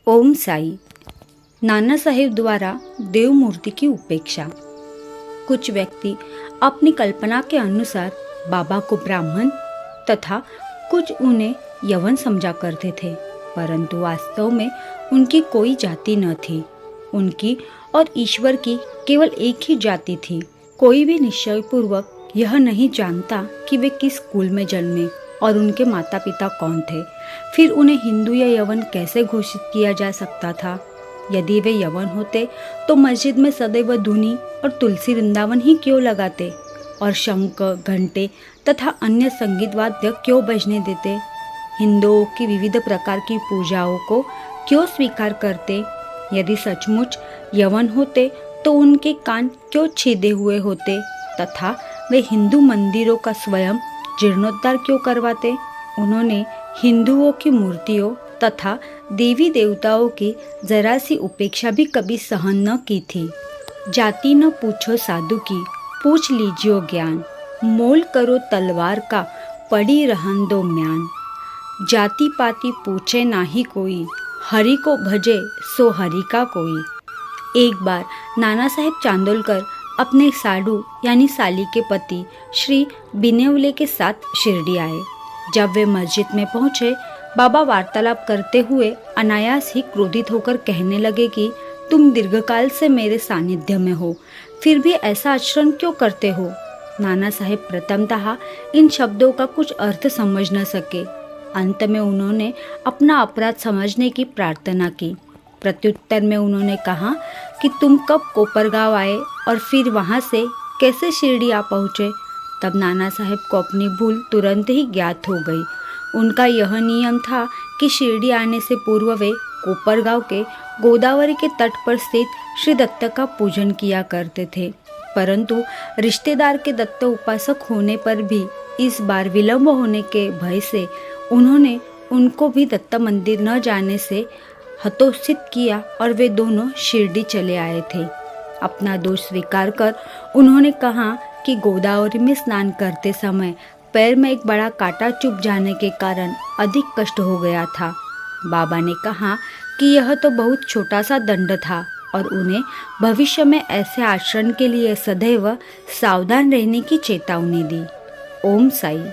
ओम साई। नाना साहेब द्वारा देव मूर्ति की उपेक्षा। कुछ व्यक्ति अपनी कल्पना के अनुसार बाबा को ब्राह्मण तथा कुछ उन्हें यवन समझा करते थे, परंतु वास्तव में उनकी कोई जाति न थी। उनकी और ईश्वर की केवल एक ही जाति थी। कोई भी निश्चयपूर्वक यह नहीं जानता कि वे किस कुल में जन्मे और उनके माता पिता कौन थे। फिर उन्हें हिंदू या यवन कैसे घोषित किया जा सकता था? यदि वे यवन होते तो मस्जिद में सदैव धुनी और तुलसी वृंदावन ही क्यों लगाते और शंख, घंटे तथा अन्य संगीत वाद्य क्यों बजने देते? हिंदुओं की विविध प्रकार की पूजाओं को क्यों स्वीकार करते? यदि सचमुच यवन होते तो उनके कान क्यों छेदे हुए होते तथा वे हिंदू मंदिरों का स्वयं जीर्णोद्धार क्यों करवाते? उन्होंने हिंदुओं की मूर्तियों तथा देवी देवताओं की जरा सी उपेक्षा भी कभी सहन न की थी। जाति न पूछो साधु की, पूछ लीजियो ज्ञान। मोल करो तलवार का, पड़ी रहन दो म्यान। जाति पाति पूछे नाही कोई, हरि को भजे सो हरि का कोई। एक बार नाना साहेब चांदोलकर अपने साडू यानी साली के पति श्री बिनेवले के साथ शिरडी आए। जब वे मस्जिद में पहुंचे, बाबा वार्तालाप करते हुए अनायास ही क्रोधित होकर कहने लगे कि तुम दीर्घकाल से मेरे सानिध्य में हो, फिर भी ऐसा आचरण क्यों करते हो? नाना साहेब प्रथमतः इन शब्दों का कुछ अर्थ समझ न सके। अंत में उन्होंने अपना अपराध समझने की प्रार्थना की। प्रत्युत्तर में उन्होंने कहा कि तुम कब कोपरगांव आए और फिर वहां से कैसे शिरडी आ पहुँचे? तब नाना साहेब को अपनी भूल तुरंत ही ज्ञात हो गई। उनका यह नियम था कि शिरडी आने से पूर्व वे कोपरगांव के गोदावरी के तट पर स्थित श्री दत्त का पूजन किया करते थे, परंतु रिश्तेदार के दत्त उपासक होने पर भी इस बार विलंब होने के भय से उन्होंने उनको भी दत्त मंदिर न जाने से हतोत्सित किया और वे दोनों शिरडी चले आए थे। अपना दोष स्वीकार कर उन्होंने कहा कि गोदावरी में स्नान करते समय पैर में एक बड़ा कांटा चुभ जाने के कारण अधिक कष्ट हो गया था। बाबा ने कहा कि यह तो बहुत छोटा सा दंड था और उन्हें भविष्य में ऐसे आचरण के लिए सदैव सावधान रहने की चेतावनी दी। ओम साई।